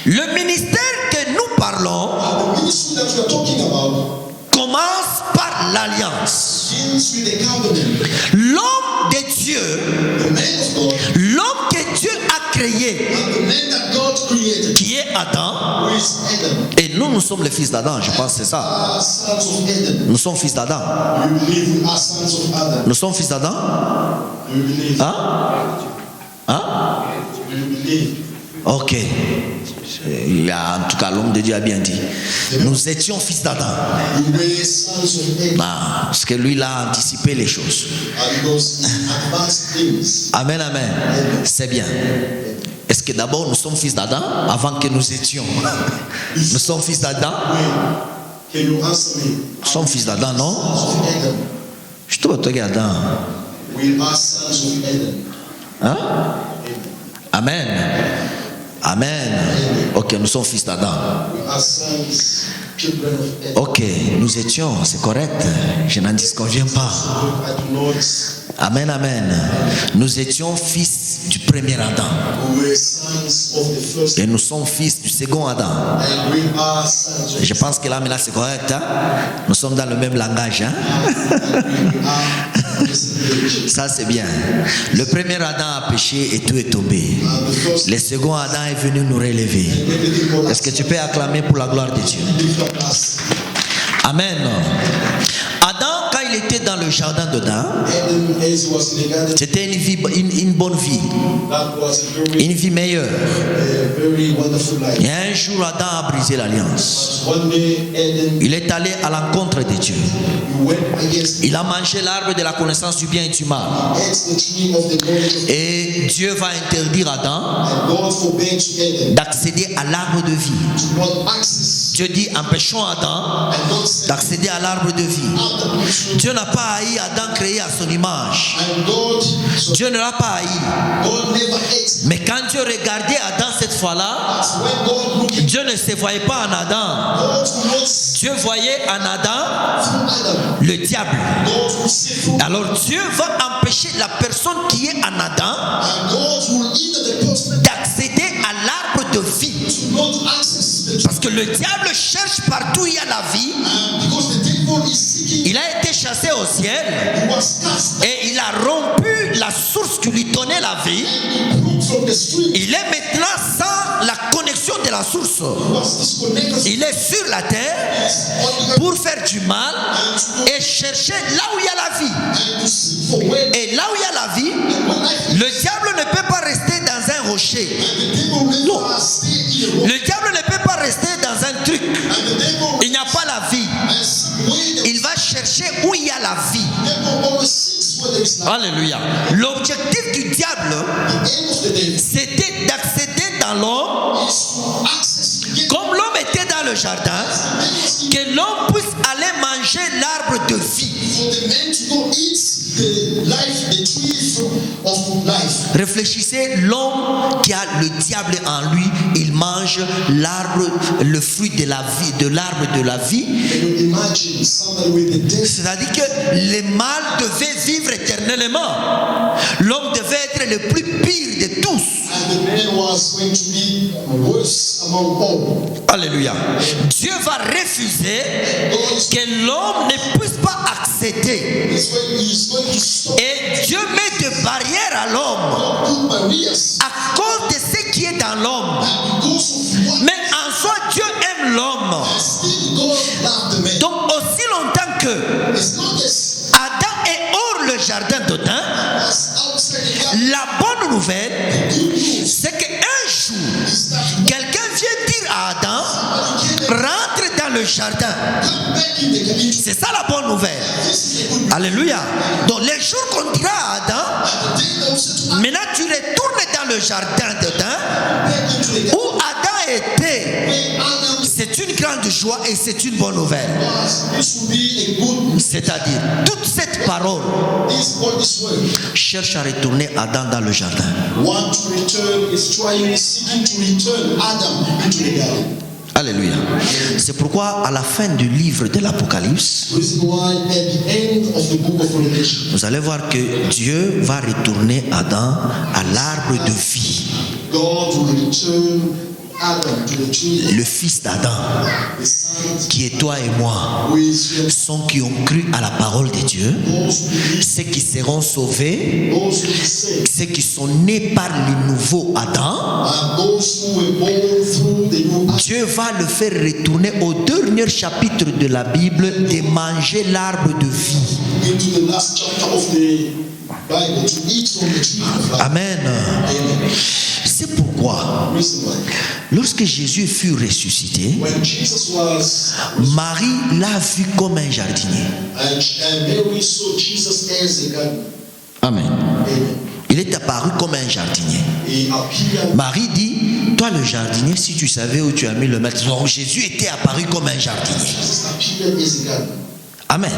Le ministère que nous parlons commence par l'alliance. L'homme de Dieu, l'homme que Dieu a créé, qui est Adam, et nous sommes les fils d'Adam, je pense que c'est ça. Nous sommes fils d'Adam. Nous sommes fils d'Adam. Hein? Hein? Ok. En tout cas, l'homme de Dieu a bien dit. Nous étions fils d'Adam. Parce que lui, il a anticipé les choses. Amen, amen. C'est bien. Est-ce que d'abord nous sommes fils d'Adam avant que nous étions? Nous sommes fils d'Adam. Nous sommes fils d'Adam, non? Je te vois, Adam. Hein? Amen. Amen. Ok, nous sommes fils d'Adam. Ok, nous étions, c'est correct. Je n'en disconviens pas. Amen, amen. Nous étions fils du premier Adam. Et nous sommes fils du second Adam. Je pense que là, maintenant, c'est correct. Hein? Nous sommes dans le même langage. Hein? Ça, c'est bien. Le premier Adam a péché et tout est tombé. Le second Adam est venu nous relever. Est-ce que tu peux acclamer pour la gloire de Dieu? Amen. Adam, quand il était dans le jardin d'Eden, c'était une bonne vie, une vie meilleure. Et un jour, Adam a brisé l'alliance. Il est allé à l'encontre de Dieu. Il a mangé l'arbre de la connaissance du bien et du mal. Et Dieu va interdire à Adam d'accéder à l'arbre de vie. Dieu dit empêchons Adam d'accéder à l'arbre de vie. Dieu n'a pas haï Adam créé à son image. Dieu ne l'a pas haï. Mais quand Dieu regardait Adam cette fois-là, Dieu ne se voyait pas en Adam. Dieu voyait en Adam le diable. Alors Dieu va empêcher la personne qui est en Adam d'accéder à l'arbre de vie. Parce que le diable cherche partout où il y a la vie. Il a été chassé au ciel et il a rompu la source qui lui donnait la vie. Il est maintenant sans la connexion de la source. Il est sur la terre pour faire du mal et chercher là où il y a la vie. Et là où il y a la vie, le diable ne peut pas rester dans un rocher. Non. Le diable ne peut pas rester dans un truc. Il n'y a pas la vie. Il va chercher où il y a la vie. Alléluia. L'objectif du diable, c'était d'accéder dans l'homme. Comme l'homme était dans le jardin, que l'homme puisse aller manger l'arbre de vie. Réfléchissez, l'homme qui a le diable en lui, il mange l'arbre, le fruit de la vie, de l'arbre de la vie. C'est-à-dire que le mal devait vivre éternellement. L'homme devait être le plus pire de tous. Alléluia. Dieu va refuser que l'homme ne puisse pas accéder. Et Dieu met des barrières à l'homme à cause de ce qui est dans l'homme. Mais en soi, Dieu aime l'homme. Donc aussi longtemps que Adam est hors le jardin d'Éden, la bonne nouvelle, c'est qu'un jour, quelqu'un vient dire à Adam, rentre dans le jardin. C'est ça la bonne nouvelle. Alléluia. Donc les jours qu'on dira à Adam, maintenant tu retournes dans le jardin d'Éden où Adam était. C'est une grande joie et c'est une bonne nouvelle. C'est-à-dire, toute cette parole cherche à retourner Adam dans le jardin. Alléluia. C'est pourquoi à la fin du livre de l'Apocalypse, vous allez voir que Dieu va retourner Adam à l'arbre de vie. Le fils d'Adam, qui est toi et moi, sont qui ont cru à la parole de Dieu, ceux qui seront sauvés, ceux qui sont nés par le nouveau Adam. Dieu va le faire retourner au dernier chapitre de la Bible de manger l'arbre de vie. Amen. C'est pourquoi, lorsque Jésus fut ressuscité, Marie l'a vu comme un jardinier. Amen. Il est apparu comme un jardinier. Marie dit, toi le jardinier, si tu savais où tu as mis le maître. Donc Jésus était apparu comme un jardinier. Amen.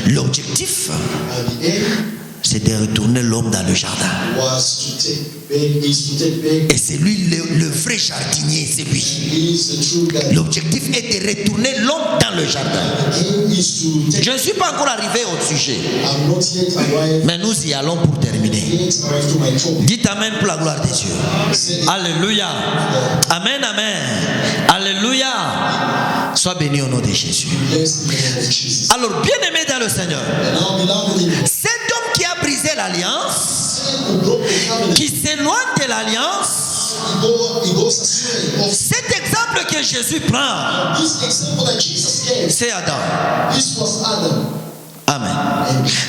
L'objectif, c'est de retourner l'homme dans le jardin. Et c'est lui le vrai jardinier, c'est lui. L'objectif est de retourner l'homme dans le jardin. Je ne suis pas encore arrivé au sujet, mais nous y allons pour terminer. Dites amen pour la gloire de Dieu. Alléluia. Amen, amen. Alléluia. Sois béni au nom de Jésus. Alors, bien aimé dans le Seigneur, cet homme qui a brisé l'alliance, qui s'éloigne de l'alliance, cet exemple que Jésus prend, c'est Adam. Amen.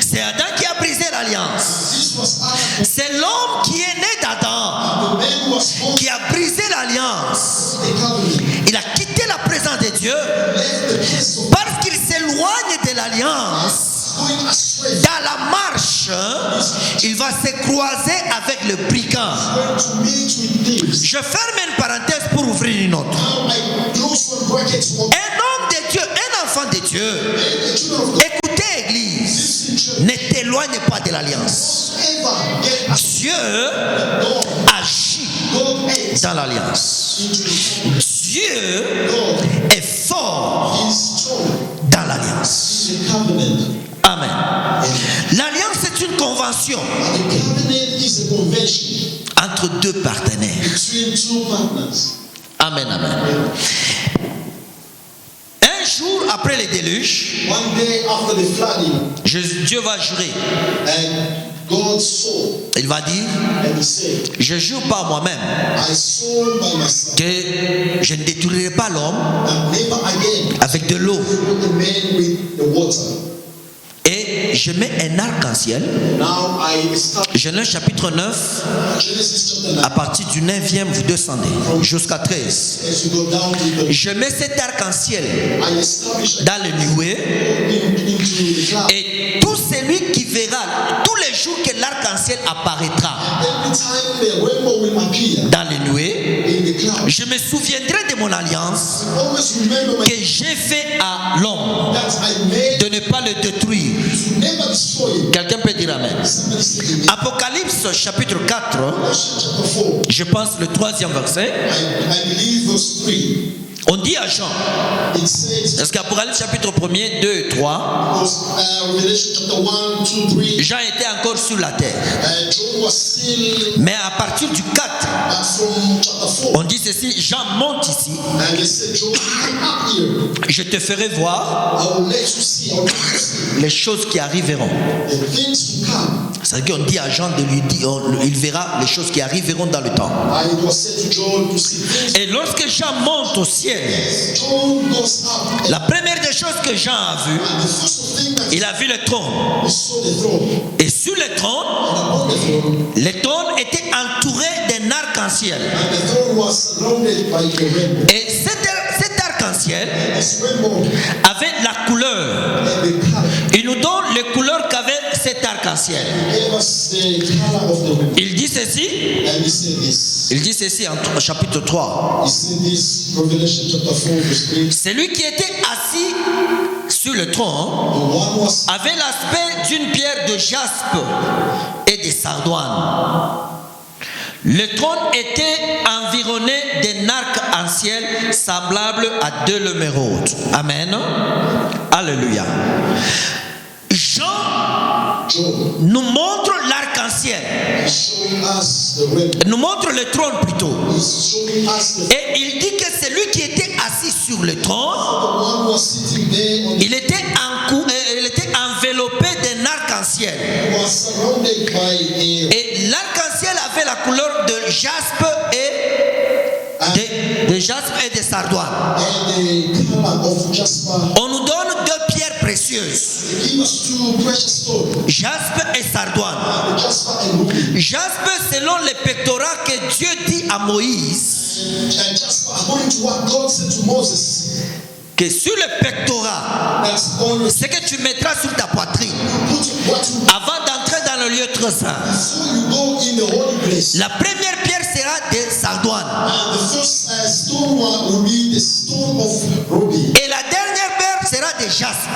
C'est Adam qui a brisé l'alliance. C'est l'homme qui est né d'Adam qui a brisé l'alliance. Il a quitté la présence de Dieu parce qu'il s'éloigne de l'alliance. Dans la marche, il va se croiser avec le brigand. Je ferme une parenthèse pour ouvrir une autre. Un homme de Dieu, un enfant de Dieu. Écoutez, Église, ne t'éloigne pas de l'alliance. Dieu agit dans l'alliance. Dieu est fort dans l'alliance. Amen. L'alliance est une convention entre deux partenaires. Amen, amen. Un jour après le déluge, Dieu va jurer. Il va dire, je jure par moi-même que je ne détruirai pas l'homme avec de l'eau. Et je mets un arc-en-ciel. Genèse chapitre 9, à partir du 9e, vous descendez jusqu'à 13. Je mets cet arc-en-ciel dans le nuée. Et tout celui qui verra, tous les jours que l'arc-en-ciel apparaîtra dans le nuée, je me souviendrai de mon alliance que j'ai fait à l'homme de ne pas le détruire. Quelqu'un peut dire amen. Apocalypse chapitre 4, je pense le 3e verset. On dit à Jean, parce qu'Apocalypse chapitre 1er, 2 et 3, Jean était encore sur la terre. Mais à partir du 4, on dit ceci, Jean monte ici. Je te ferai voir les choses qui arriveront. C'est-à-dire qu'on dit à Jean de lui dire, il verra les choses qui arriveront dans le temps. Et lorsque Jean monte au ciel, la première des choses que Jean a vu, il a vu le trône. Et sur le trône était entouré d'un arc-en-ciel. Et cet arc-en-ciel avait la couleur. Il nous donne les couleurs qu'avait cet arc-en-ciel. Il dit ceci. Il dit ceci en chapitre 3. Celui qui était assis sur le trône avait l'aspect d'une pierre de jaspe et de sardoine. Le trône était environné d'un arc-en-ciel semblable à 2 émeraudes. Amen. Alléluia. Jean nous montre l'arc-en-ciel. Nous montre le trône plutôt. Et il dit que celui qui était assis sur le trône, il était enveloppé d'un arc-en-ciel. Et l'arc-en-ciel avait la couleur de jaspe et de sardoine. On nous donne 2 pierres précieuses, jaspe et sardoine. Jaspe selon les pectorats que Dieu dit à Moïse, que sur le pectorat, ce que tu mettras sur ta poitrine avant d'entrer dans le lieu très saint. La première pierre sera de sardoine. Et la dernière pierre sera de jaspe.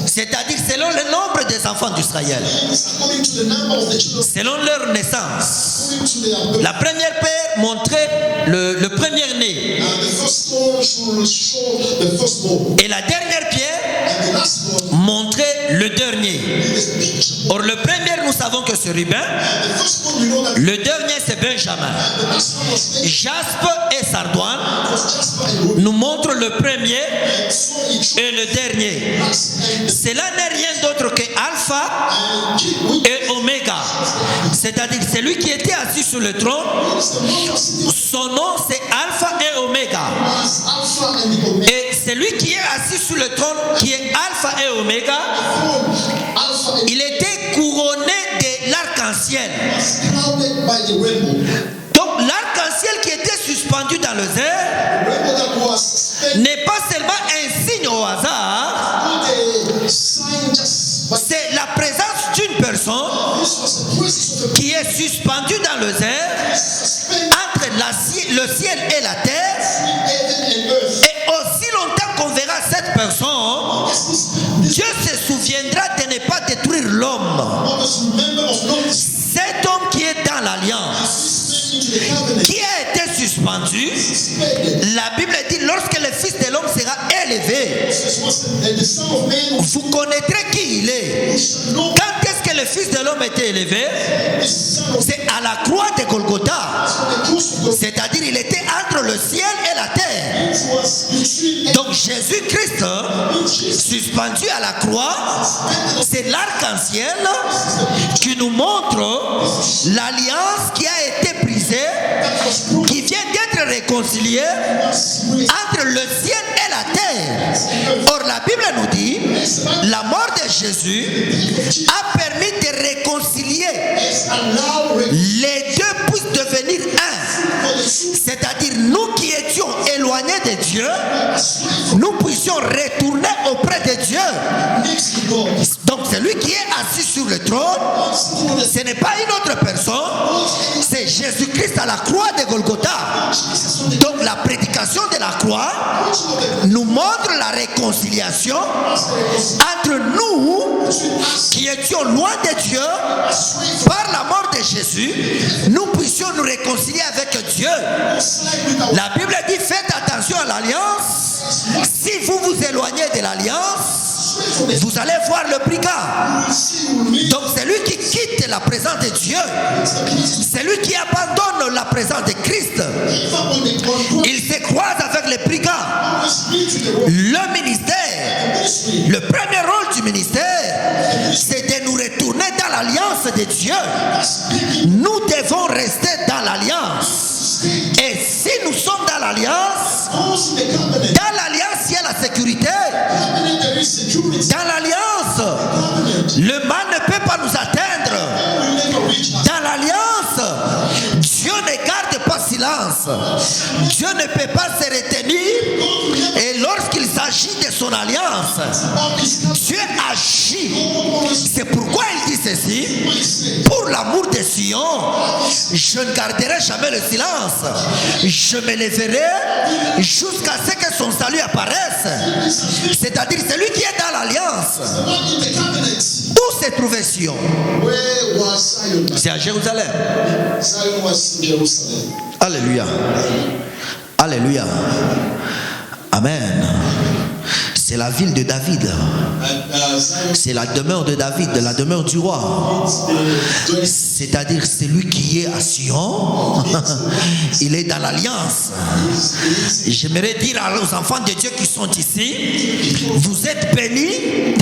C'est-à-dire selon le nombre des enfants d'Israël, selon leur naissance. La première pierre montrait le premier-né. Et la dernière pierre montrait le dernier. Or le premier, nous savons que c'est Ruben. Le dernier, c'est Benjamin. Jaspe et sardoine nous montrent le premier et le dernier. Cela n'est rien d'autre que Alpha et Oméga. C'est-à-dire celui qui était assis sur le trône, son nom c'est Alpha et Oméga. Et celui qui est assis sur le trône, qui est Alpha et Oméga, il était couronné de l'arc-en-ciel. Donc l'arc-en-ciel qui était suspendu dans les airs n'est pas seulement un signe au hasard, c'est la présence d'une qui est suspendu dans les airs entre le ciel et la terre. Et aussi longtemps qu'on verra cette personne, Dieu se souviendra de ne pas détruire l'homme. Cet homme qui est dans l'alliance, qui a été suspendu, la Bible dit lorsque le Fils de l'homme sera élevé, vous connaîtrez qui il est. Quand est-ce que le Fils de l'homme était élevé? C'est à la croix de Golgotha. C'est-à-dire il était entre le ciel et la terre. Donc Jésus-Christ, suspendu à la croix, c'est l'arc-en-ciel qui nous montre l'alliance qui a été brisée, qui vient d'être réconciliée entre le ciel et la terre. Or la Bible nous dit, la mort de Jésus a permis de réconcilier. Les deux puissent devenir un. C'est-à-dire nous qui étions éloignés de Dieu, nous puissions retourner auprès de Dieu. Donc celui qui est assis sur le trône, ce n'est pas une autre personne, c'est Jésus-Christ à la croix de Golgotha. Donc la prédication de la croix nous montre la réconciliation entre nous qui étions loin de Dieu. Par la mort de Jésus, nous puissions nous réconcilier avec Dieu. La Bible dit faites attention à l'alliance. Si vous vous éloignez de l'alliance, vous allez voir le brigand. Donc c'est lui qui quitte la présence de Dieu, c'est lui qui abandonne la présence de Christ. Il se croise avec les brigands. Le ministère, le premier rôle du ministère, c'est de nous retourner dans l'alliance de Dieu. Nous devons rester dans l'alliance. Et si nous sommes dans l'alliance, il y a la sécurité. Dans l'alliance, le mal ne peut pas nous atteindre. Dans l'alliance, Dieu ne garde pas silence. Dieu ne peut pas se retenir. Et lorsqu'il s'agit de son alliance, Dieu agit. C'est pourquoi il dit ceci: pour l'amour de Sion, je ne garderai jamais le silence. Je me lèverai jusqu'à ce que son salut apparaisse. C'est-à-dire celui qui est dans l'alliance. Où se trouvait Sion? C'est à Jérusalem. Alléluia. Alléluia. Amen. C'est la ville de David. C'est la demeure de David, la demeure du roi. C'est-à-dire celui qui est à Sion, il est dans l'alliance. J'aimerais dire aux enfants de Dieu qui sont ici, vous êtes bénis,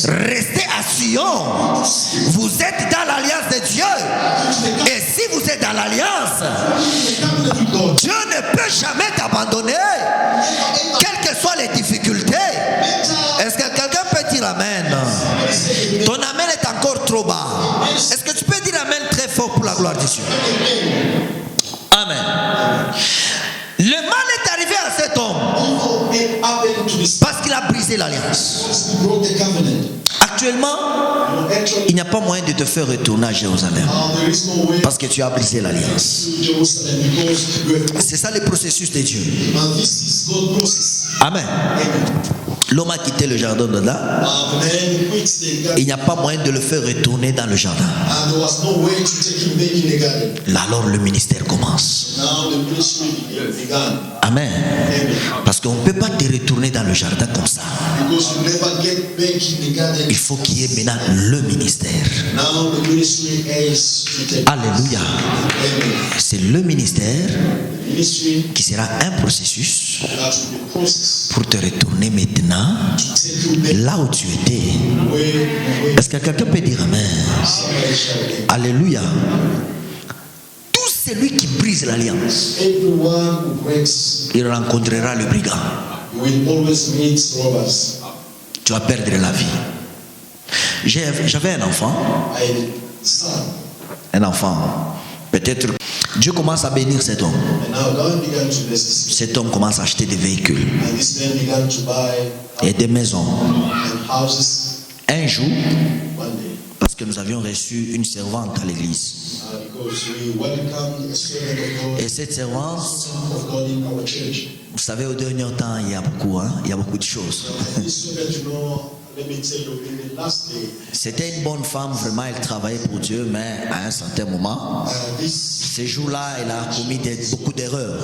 restez à Sion. Vous êtes dans l'alliance de Dieu. Et si vous êtes dans l'alliance, Dieu ne peut jamais t'abandonner, quelles que soient les difficultés. Est-ce que quelqu'un peut dire amen? Ton amen est encore trop bas. Est-ce que tu peux dire amen très fort pour la gloire de Dieu? Amen. Le mal est arrivé à cet homme parce qu'il a brisé l'alliance. Actuellement, il n'y a pas moyen de te faire retourner à Jérusalem parce que tu as brisé l'alliance. C'est ça le processus de Dieu. Amen. L'homme a quitté le jardin d'Adam. Il n'y a pas moyen de le faire retourner dans le jardin. Alors le ministère commence. Amen. Parce qu'on ne peut pas te retourner dans le jardin comme ça. Il faut qu'il y ait maintenant le ministère. Alléluia. C'est le ministère qui sera un processus pour te retourner maintenant là où tu étais. Est-ce que quelqu'un peut dire amen? Alléluia. Tout celui qui brise l'alliance, il rencontrera le brigand. Tu vas perdre la vie. J'avais un enfant. Un enfant. Peut-être Dieu commence à bénir cet homme. Cet homme commence à acheter des véhicules et des maisons. Un jour, parce que nous avions reçu une servante à l'église. Et cette servante, vous savez, au dernier temps, il y a beaucoup de choses. C'était une bonne femme, vraiment, elle travaillait pour Dieu, mais à un certain moment, ces jours-là, elle a commis beaucoup d'erreurs.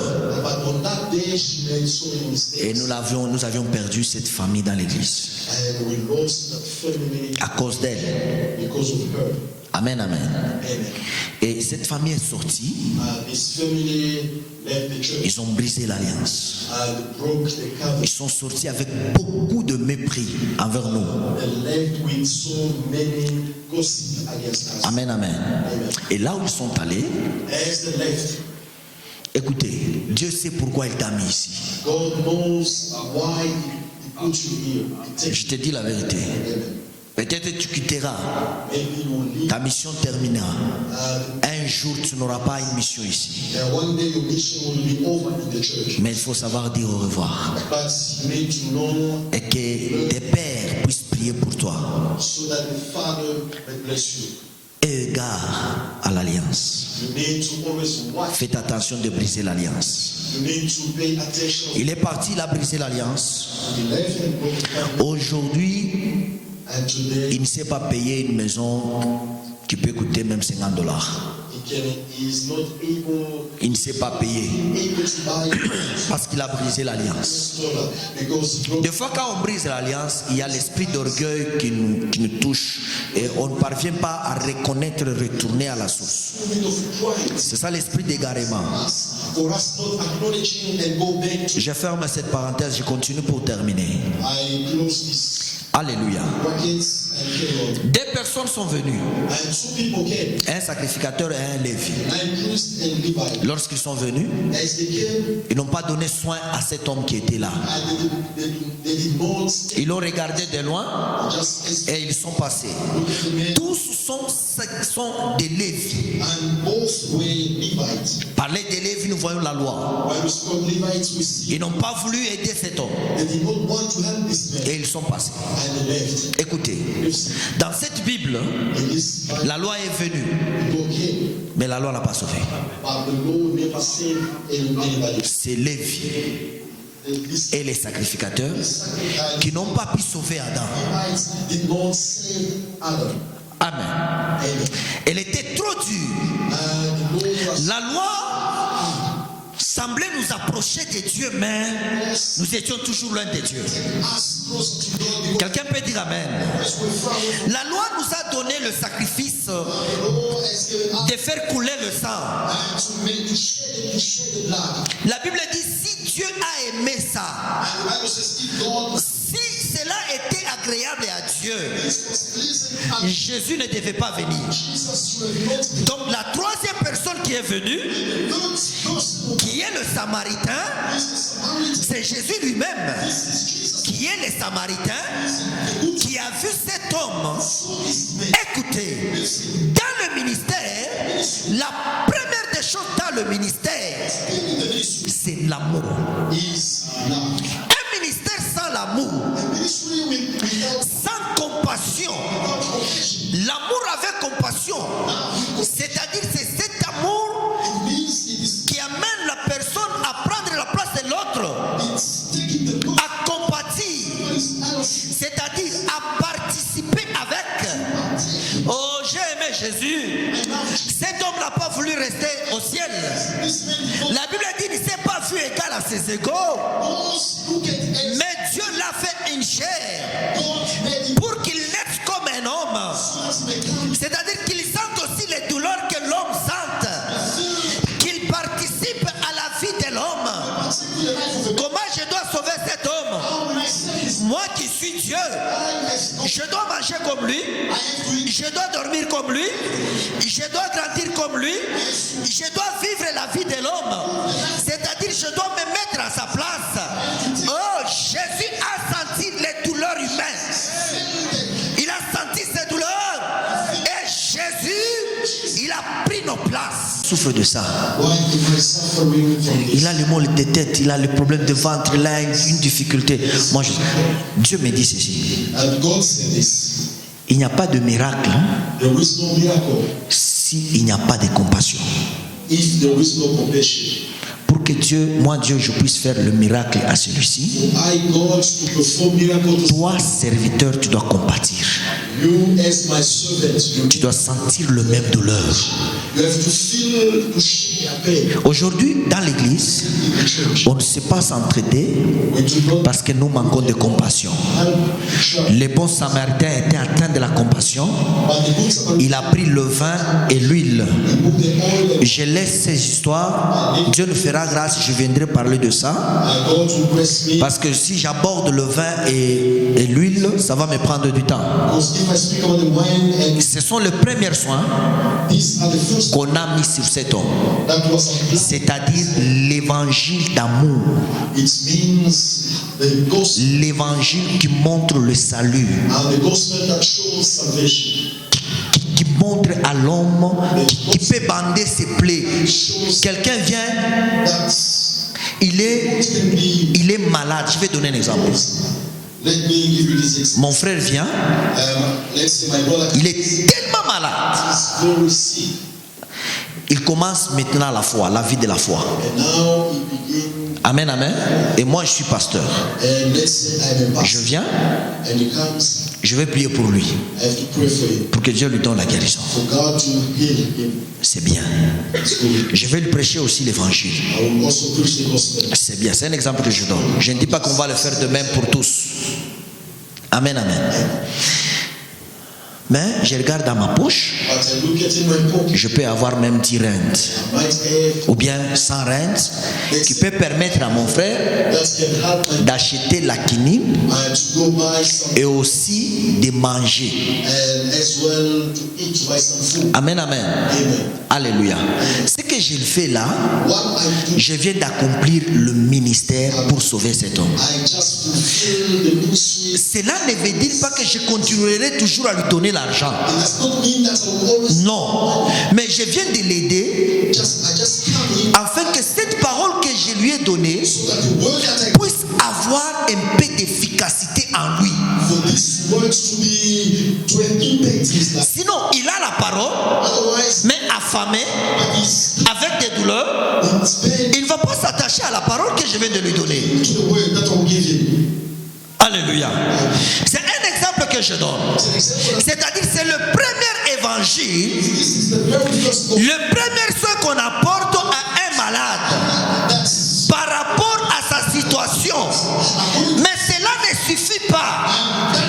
Et nous avions perdu cette famille dans l'église à cause d'elle. Amen, amen. Et cette famille est sortie. Ils ont brisé l'alliance. Ils sont sortis avec beaucoup de mépris envers nous. Amen, amen. Et là où ils sont allés, écoutez, Dieu sait pourquoi il t'a mis ici. Je te dis la vérité. Peut-être tu quitteras, ta mission terminera. Un jour tu n'auras pas une mission ici. Mais il faut savoir dire au revoir. Et que tes pères puissent prier pour toi. Et égard à l'alliance. Faites attention de briser l'alliance. Il est parti, il a brisé l'alliance. Aujourd'hui, il ne sait pas payer une maison qui peut coûter même $50. Il ne sait pas payer parce qu'il a brisé l'alliance. Des fois, quand on brise l'alliance, il y a l'esprit d'orgueil qui nous touche et on ne parvient pas à reconnaître, retourner à la source. C'est ça l'esprit d'égarement. Je ferme cette parenthèse, je continue pour terminer. Alléluia. Deux personnes sont venues. Un sacrificateur et un lévi. Lorsqu'ils sont venus, ils n'ont pas donné soin à cet homme qui était là. Ils l'ont regardé de loin et ils sont passés. Tous sont des lévis. Parler des lévis, nous voyons la loi. Ils n'ont pas voulu aider cet homme. Et ils sont passés. Écoutez, dans cette Bible, la loi est venue, mais la loi n'a pas sauvé. C'est Lévi et les sacrificateurs qui n'ont pas pu sauver Adam. Amen. Elle était trop dure. La loi semblait nous approcher de Dieu, mais nous étions toujours loin de Dieu. Quelqu'un peut dire amen. La loi nous a donné le sacrifice de faire couler le sang. La Bible dit, si Dieu a aimé ça, si cela était agréable à Dieu, Jésus ne devait pas venir. Donc la troisième personne qui est venue, qui est le Samaritain, c'est Jésus lui-même, qui est le Samaritain, qui a vu cet homme. Écoutez, dans le ministère, la première des choses dans le ministère, c'est l'amour. Un ministère sans l'amour, sans compassion, l'amour avec compassion, c'est-à-dire c'est cet amour qui amène la personne à prendre la place de l'autre, à compatir, c'est-à-dire à participer avec. Oh, j'ai aimé Jésus. Cet homme n'a pas voulu rester au ciel. La Bible dit qu'il ne s'est pas vu égal à ses égaux, mais Dieu l'a fait une chair pour qu'il naisse comme un homme, c'est-à-dire qu'il sente aussi les douleurs que l'homme sente, qu'il participe à la vie de l'homme. Comment je dois sauver cet homme? Moi qui suis Dieu, je dois manger comme lui, je dois dormir comme lui, je dois grandir comme lui, je dois vivre la vie de l'homme, c'est-à-dire je dois me mettre à sa place. Oh, Jésus a senti les douleurs humaines, il a senti ces douleurs, et Jésus, il a pris nos places. Souffre de ça. Il a le mal de tête, il a le problème de ventre, il a une difficulté. Moi, Dieu me dit ceci. Il n'y a pas de miracle There is no miracle s'il n'y a pas de compassion. if there is no compassion. Pour que Dieu, je puisse faire le miracle à celui-ci, I, God, to perform miracles. toi, serviteur, tu dois compatir. You, as my servant, Tu dois sentir le même douleur. you have to feel, to share their pain. Aujourd'hui, dans l'église, on ne sait pas s'entraider parce que nous manquons de compassion. Le bon samaritain était atteint de la compassion. Il a pris le vin et l'huile. Je laisse ces histoires. Dieu nous fera grâce, je viendrai parler de ça. Parce que si j'aborde le vin et l'huile, ça va me prendre du temps. Ce sont les premiers soins qu'on a mis sur cet homme. C'est-à-dire l'évangile d'amour. L'évangile qui montre le salut. Qui montre à l'homme qui peut bander ses plaies. Quelqu'un vient, il est malade. Je vais donner un exemple. Mon frère vient, il est tellement malade. Il commence maintenant la vie de la foi. Amen, amen. Et moi je suis pasteur. Je viens, je vais prier pour lui, pour que Dieu lui donne la guérison. C'est bien. Je vais lui prêcher aussi l'évangile. C'est bien, c'est un exemple que je donne. Je ne dis pas qu'on va le faire de même pour tous. Amen, amen. Mais je regarde dans ma poche, je peux avoir même 10 rentes ou bien 100 rentes qui peut permettre à mon frère d'acheter la quinine et aussi de manger. Amen, amen. Alléluia. Ce que je fais là, je viens d'accomplir le ministère pour sauver cet homme. Cela ne veut dire pas que je continuerai toujours à lui donner l'argent. Non, mais je viens de l'aider afin que cette parole que je lui ai donnée puisse avoir un peu d'efficacité en lui. Sinon, il a la parole, mais affamé, avec des douleurs, il ne va pas s'attacher à la parole que je viens de lui donner. Alléluia. C'est un exemple que je donne. C'est-à-dire, c'est le premier évangile, le premier soin qu'on apporte à un malade par rapport à sa situation. Mais cela ne suffit pas.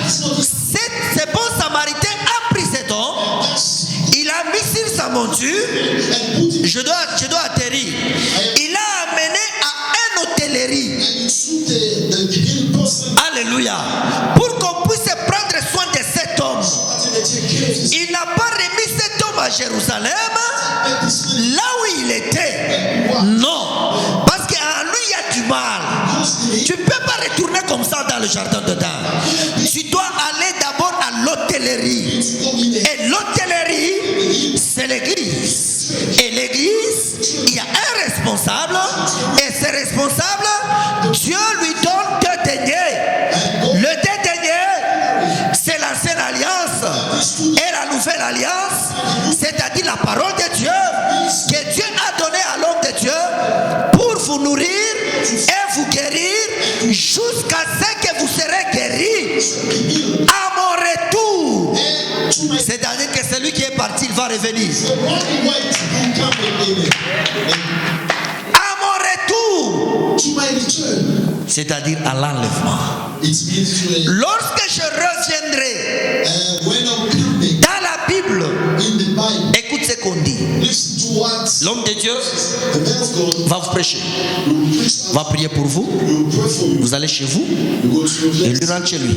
Ce bon samaritain a pris cet homme, il a mis sur sa monture, je dois atterrir. Il a amené à une hôtellerie. Alléluia. Pour qu'on puisse prendre soin de cet homme. Il n'a pas remis cet homme à Jérusalem, là où il était. Non. Parce qu'en lui, il y a du mal. Tu ne peux pas retourner comme ça dans le jardin dedans. Tu dois aller d'abord à l'hôtellerie. Et l'hôtellerie, c'est l'église. Et l'église, il y a un responsable. Et ce responsable, Dieu lui donne 2 deniers. Le 2 deniers, c'est l'ancienne alliance. Et la nouvelle alliance, c'est-à-dire la parole de Dieu, que Dieu a donnée à l'homme de Dieu pour vous nourrir et vous guérir jusqu'à ce que vous serez guéris à mon retour. C'est-à-dire que celui qui est parti, il va revenir. À mon retour. C'est-à-dire à l'enlèvement. Lorsque je reviendrai dans la Bible, écoute ce qu'on dit. L'homme de Dieu va vous prêcher, va prier pour vous. Vous allez chez vous et lui rentre chez lui.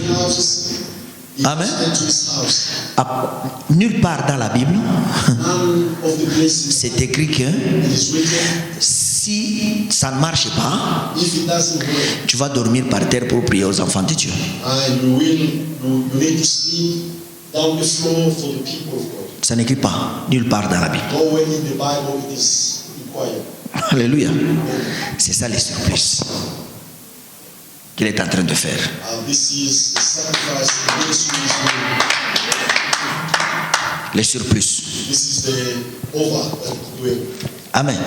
Amen. Nulle part dans la Bible c'est écrit que si ça ne marche pas, tu vas dormir par terre pour prier aux enfants de Dieu. Ça n'écrit pas nulle part dans la Bible. Alléluia. C'est ça les surprises. qu'il est en train de faire. This is the sacrifice the ministry is doing. Les surplus. This is the over that it's doing. Amen.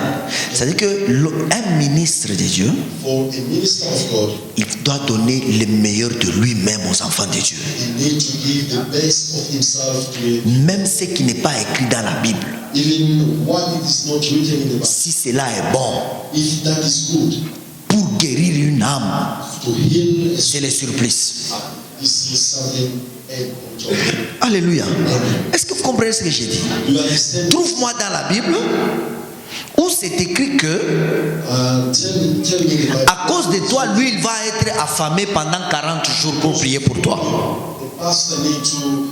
C'est-à-dire qu'un ministre de Dieu, For a minister of God, il doit donner le meilleur de lui-même aux enfants de Dieu. he needs to give the best of himself to it. Même ce qui n'est pas écrit dans la Bible. Even what it is not written in the Bible. Si cela est bon If that is good, pour guérir une âme, to heal a c'est le surplus. this is something on top. Alléluia. Est-ce que vous comprenez ce que j'ai dit? Do you understand? Trouve-moi dans la Bible où c'est écrit que Tell me the Bible. à cause de toi, lui, il va être affamé pendant 40 jours pour prier pour toi. The pastor need to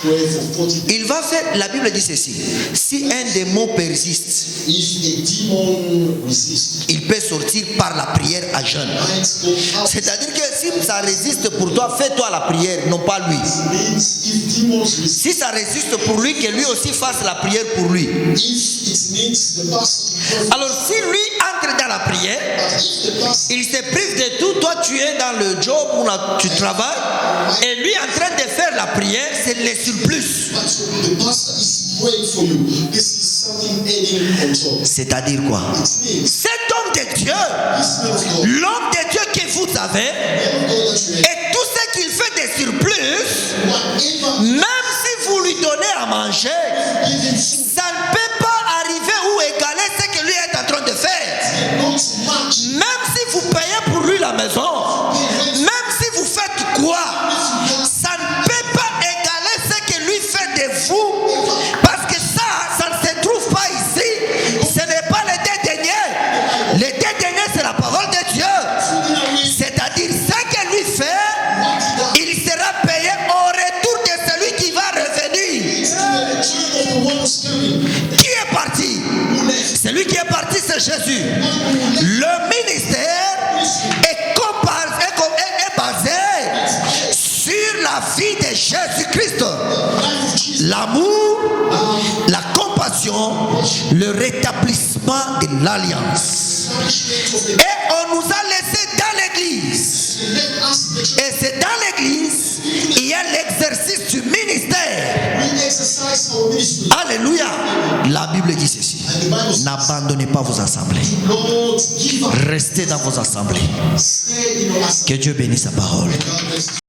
pray for 40 days. Il va faire, la Bible dit ceci, si un démon persiste, If a demon resists, il peut sortir par la prière à jeûne. might go out. C'est-à-dire que si ça résiste pour toi, fais-toi la prière, non pas lui. Means if demons resist, Si ça résiste pour lui, que lui aussi fasse la prière pour lui. if it needs the pastor to pray for, Alors si lui entre dans la prière, but if the pastor il se prive de tout, toi tu es dans le job où tu travailles, et lui en train de faire la prière, c'est le surplus. but the pastor is praying for you, this is something adding on top. C'est-à-dire quoi? It means Cet homme de Dieu, this man of God, l'homme de Dieu que vous avez, man of God that you have, et tout ce qu'il fait des surplus, whatever même si vous lui donnez à manger, give him food, ça ne peut pas arriver ou égaler ce que lui est en train de faire. not much. Même si vous payez pour lui la maison, même si vous faites quoi, ça ne peut pas égaler ce que lui fait de vous. Parce que ça ne se trouve pas ici. Ce n'est pas les deux derniers. Les deux derniers, c'est la parole de Dieu. C'est-à-dire, ce que lui fait, il sera payé au retour de celui qui va revenir. The one who's coming, Qui est parti? Celui qui est parti, c'est Jésus. Le ministère est basé sur la vie de Jésus-Christ. L'amour, la compassion, le rétablissement de l'alliance. Et on nous a laissé dans l'église. Et c'est dans l'église, il y a l'exercice du ministère. we exercise our ministry. Alléluia. La Bible dit ceci. N'abandonnez pas vos assemblées. Lord, give up. Restez dans vos assemblées. Stay in your assembly. Que Dieu bénisse sa parole. God bless you.